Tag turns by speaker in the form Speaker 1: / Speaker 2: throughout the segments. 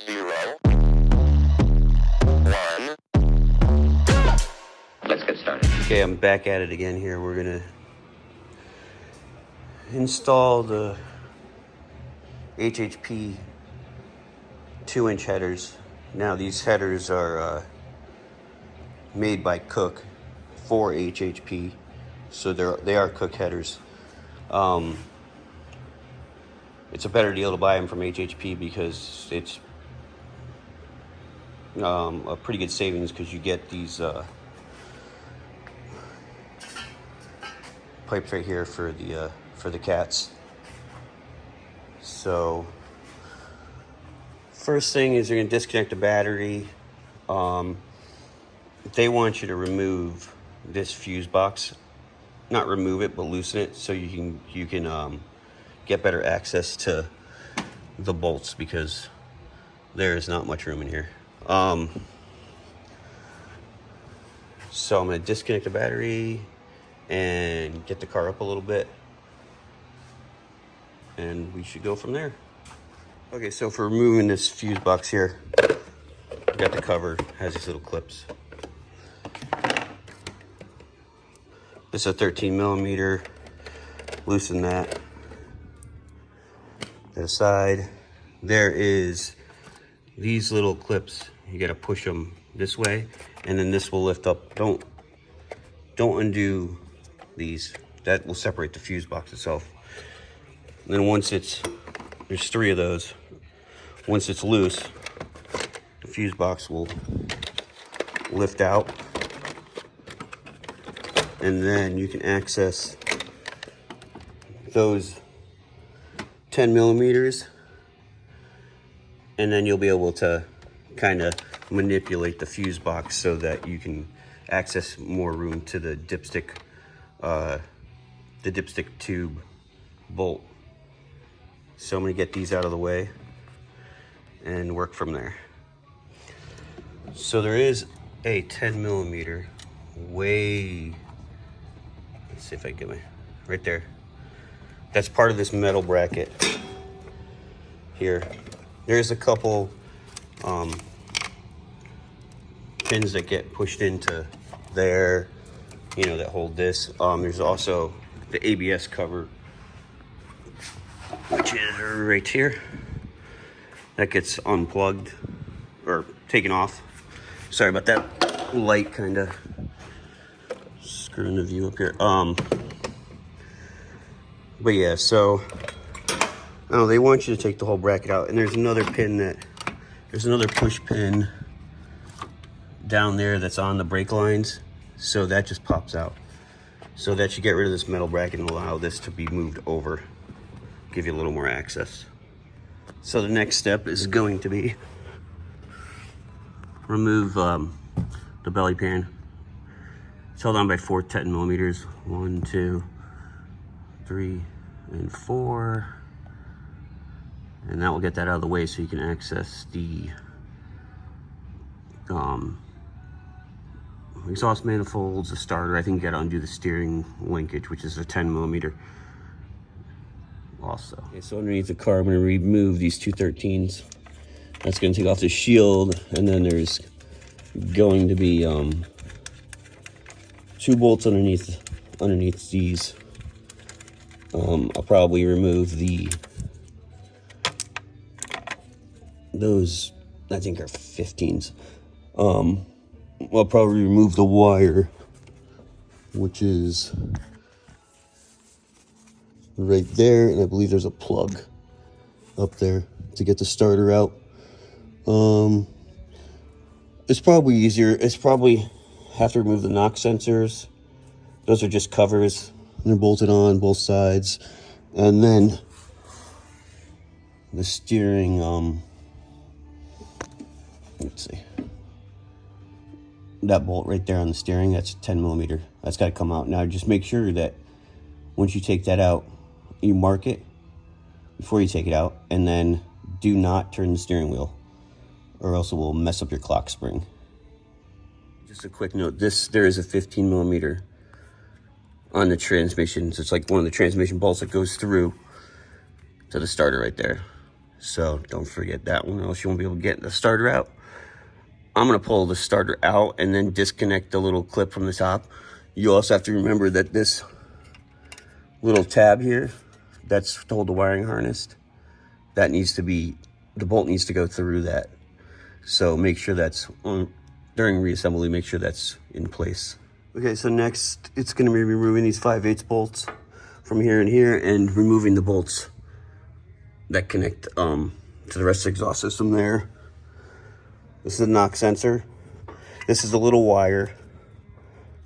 Speaker 1: 0, 1. Let's get started.
Speaker 2: Okay, I'm back at it again here. We're gonna install the HHP 2-inch headers. Now these headers are made by Kook for HHP, so they are Kook headers. It's a better deal to buy them from HHP because it's a pretty good savings, because you get these pipes right here for the cats. So first thing is you're going to disconnect the battery. They want you to remove this fuse box, not remove it, but loosen it so you can get better access to the bolts, because there is not much room in here. So I'm going to disconnect the battery and get the car up a little bit, and we should go from there. Okay, so for removing this fuse box here, I got the cover, has these little clips. This is a 13 millimeter. Loosen that aside. There is these little clips. You gotta push them this way, and then this will lift up. Don't undo these. That will separate the fuse box itself. And then once there's 3 of those. Once it's loose, the fuse box will lift out, and then you can access those 10 millimeters, and then you'll be able to kind of manipulate the fuse box so that you can access more room to the dipstick tube bolt. So I'm going to get these out of the way and work from there. So there is a 10 millimeter way, let's see if I can get my, right there. That's part of this metal bracket here. There's a couple pins that get pushed into there, you know, that hold this. There's also the ABS cover, which is right here. That gets unplugged or taken off. Sorry about that light kind of screwing the view up here. But yeah, so they want you to take the whole bracket out, and there's another push pin down there that's on the brake lines, so that just pops out. So that you get rid of this metal bracket and allow this to be moved over, give you a little more access. So the next step is going to be remove the belly pan. It's held on by 4 10 millimeters. 1, 2, 3, and 4. And that will get that out of the way so you can access the exhaust manifolds, the starter. I think you got to undo the steering linkage, which is a 10 millimeter also. Okay, so underneath the car, I'm going to remove these 213s. That's going to take off the shield, and then there's going to be 2 bolts underneath these. I'll probably remove those, I think are 15s. I'll probably remove the wire, which is right there, and I believe there's a plug up there to get the starter out. It's probably easier. It's probably have to remove the knock sensors. Those are just covers. They're bolted on both sides. And then the steering, let's see. That bolt right there on the steering, that's 10 millimeter. That's got to come out. Now just make sure that once you take that out, you mark it before you take it out, and then do not turn the steering wheel, or else it will mess up your clock spring. Just a quick note, there is a 15 millimeter on the transmission. So it's like one of the transmission bolts that goes through to the starter right there. So don't forget that one, or else you won't be able to get the starter out. I'm gonna pull the starter out and then disconnect the little clip from the top. You also have to remember that this little tab here, that's to hold the wiring harness, that needs to be, the bolt needs to go through that. So make sure that's on, during reassembly, make sure that's in place. Okay, so next it's gonna be removing these 5/8 bolts from here and here and removing the bolts that connect to the rest of the exhaust system there. This is a knock sensor. This is a little wire,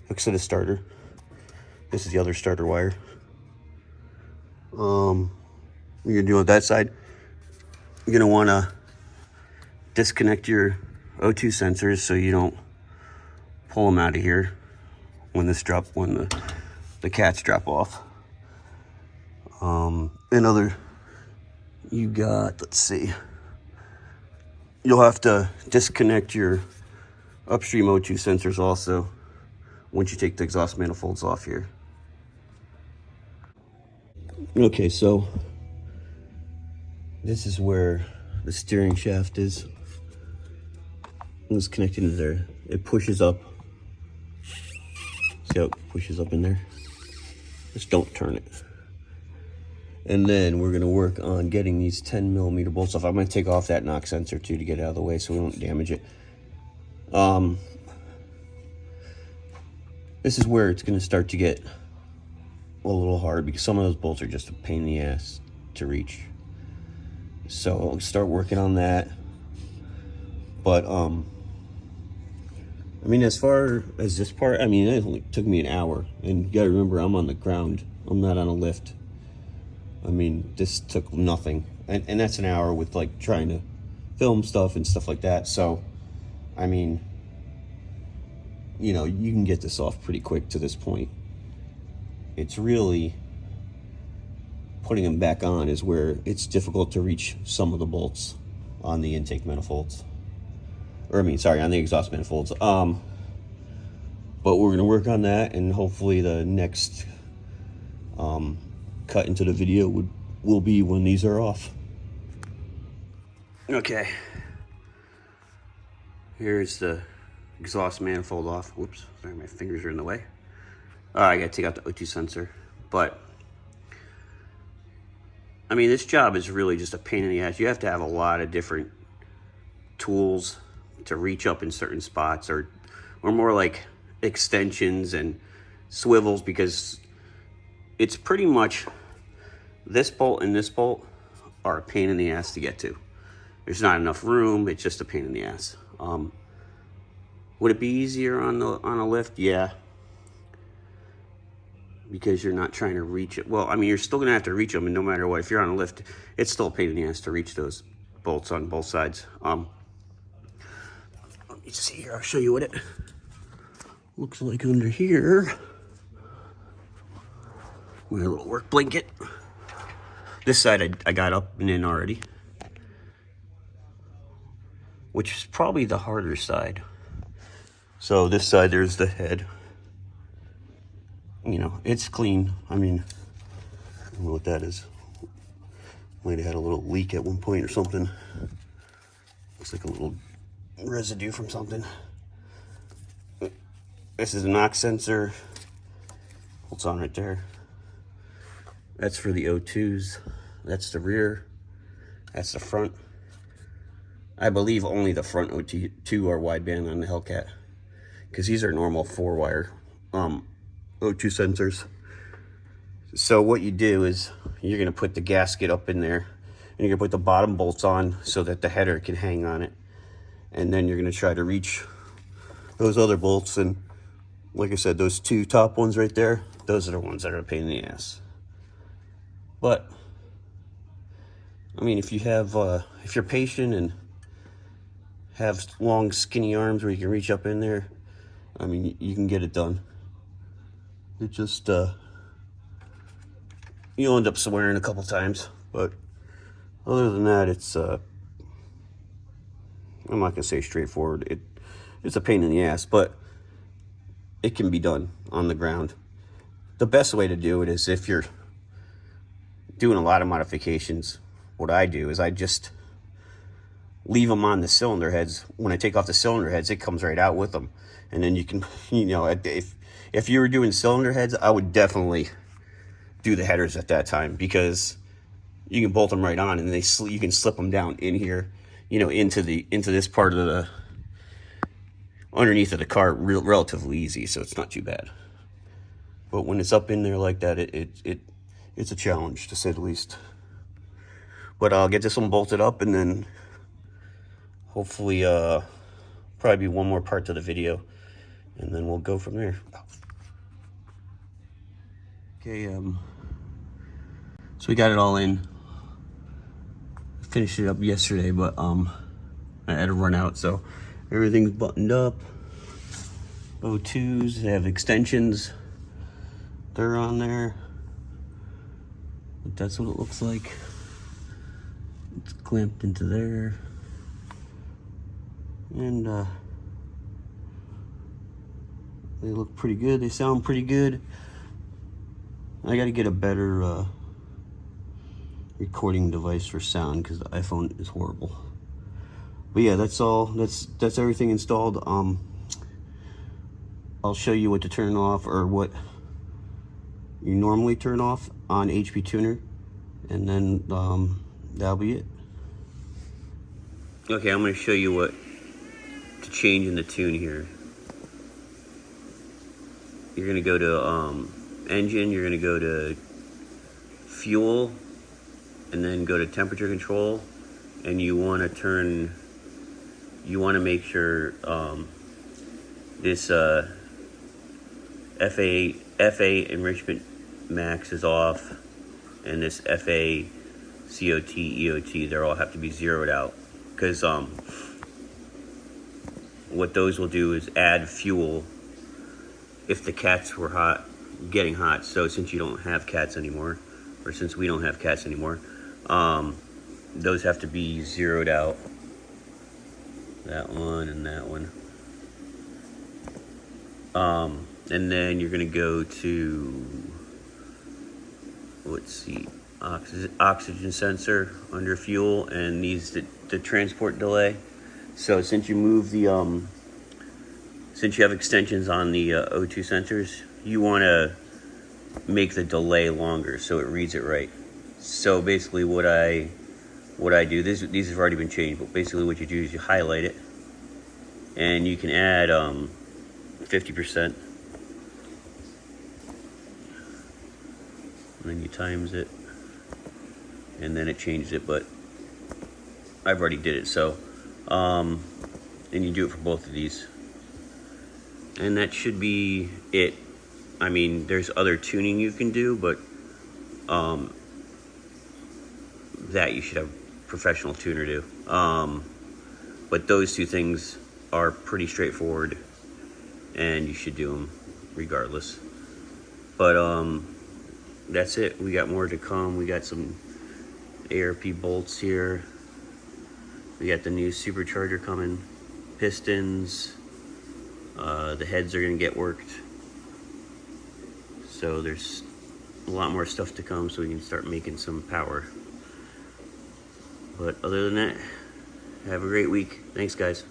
Speaker 2: hooks to the starter. This is the other starter wire. What you're gonna do on that side, you're gonna wanna disconnect your O2 sensors so you don't pull them out of here when the cats drop off. You got, let's see, you'll have to disconnect your upstream O2 sensors also once you take the exhaust manifolds off here. Okay, so this is where the steering shaft is. It's connected to there. It pushes up. See how it pushes up in there? Just don't turn it. And then we're gonna work on getting these 10mm bolts off. I'm gonna take off that knock sensor too to get it out of the way so we don't damage it. This is where it's gonna start to get a little hard because some of those bolts are just a pain in the ass to reach. So I'll start working on that. But I mean, as far as this part, I mean, it only took me an hour. And you gotta remember, I'm on the ground. I'm not on a lift. I mean, this took nothing. And that's an hour with like trying to film stuff and stuff like that. So, I mean, you know, you can get this off pretty quick to this point. It's really putting them back on is where it's difficult to reach some of the bolts on the intake manifolds. Or I mean, sorry, on the exhaust manifolds. But we're gonna work on that, and hopefully the next cut into the video will be when these are off. Okay. Here's the exhaust manifold off. Whoops, sorry, my fingers are in the way. I gotta take out the O2 sensor. But, I mean, this job is really just a pain in the ass. You have to have a lot of different tools to reach up in certain spots, or more like extensions and swivels, because it's pretty much this bolt and this bolt are a pain in the ass to get to. There's not enough room. It's just a pain in the ass. Would it be easier on a lift? Yeah, because you're not trying to reach it. Well, I mean, you're still gonna have to reach them, and no matter what, if you're on a lift, it's still a pain in the ass to reach those bolts on both sides. Let me see here. I'll show you what it looks like under here. My little work blanket. This side I got up and in already, which is probably the harder side. So this side, there's the head. You know, it's clean. I mean, I don't know what that is. Might have had a little leak at one point or something. Looks like a little residue from something. This is a knock sensor. Bolts on right there. That's for the O2s. That's the rear. That's the front. I believe only the front O2 are wideband on the Hellcat, because these are normal 4-wire O2 sensors. So what you do is you're going to put the gasket up in there, and you're going to put the bottom bolts on so that the header can hang on it. And then you're going to try to reach those other bolts. And like I said, those 2 top ones right there, those are the ones that are a pain in the ass. But I mean, if you're patient and have long, skinny arms where you can reach up in there, I mean, you can get it done. It just you'll end up swearing a couple times, but other than that, it's I'm not gonna say straightforward. It's a pain in the ass, but it can be done on the ground. The best way to do it is if you're doing a lot of modifications, what I do is I just leave them on the cylinder heads. When I take off the cylinder heads, it comes right out with them. And then you can, you know, if you were doing cylinder heads, I would definitely do the headers at that time, because you can bolt them right on, and you can slip them down in here, you know, into this part of the underneath of the car relatively easy, so it's not too bad. But when it's up in there like that, it's a challenge, to say the least. But I'll get this one bolted up, and then hopefully probably be one more part to the video, and then we'll go from there. Okay, so we got it all in. Finished it up yesterday, but I had to run out, so everything's buttoned up. O2s, they have extensions. They're on there. But that's what it looks like. It's clamped into there. And they look pretty good. They sound pretty good. I gotta get a better recording device for sound, because the iPhone is horrible. But yeah, that's all. That's everything installed. I'll show you what to turn off, or what you normally turn off on HP Tuner, and then that'll be it. Okay, I'm going to show you what to change in the tune here. You're going to go to engine, you're going to go to fuel, and then go to temperature control, and you want to make sure this FA enrichment max is off, and this FA COT EOT, they all have to be zeroed out, because what those will do is add fuel if the cats were getting hot. So since you don't have cats anymore, or since we don't have cats anymore, those have to be zeroed out. That one and that one. And then you're going to go to, let's see, oxygen sensor under fuel, and needs the transport delay. So since you move the, since you have extensions on the O2 sensors, you want to make the delay longer so it reads it right. So basically what I do, these have already been changed, but basically what you do is you highlight it, and you can add 50%, and then you times it, and then it changes it, but I've already did it. So and you do it for both of these, and that should be it. I mean, there's other tuning you can do, but that you should have a professional tuner do. But those two things are pretty straightforward, and you should do them regardless. But that's it. We got more to come. We got some ARP bolts here. We got the new supercharger coming, pistons. The heads are going to get worked. So there's a lot more stuff to come, so we can start making some power. But other than that, have a great week. Thanks, guys.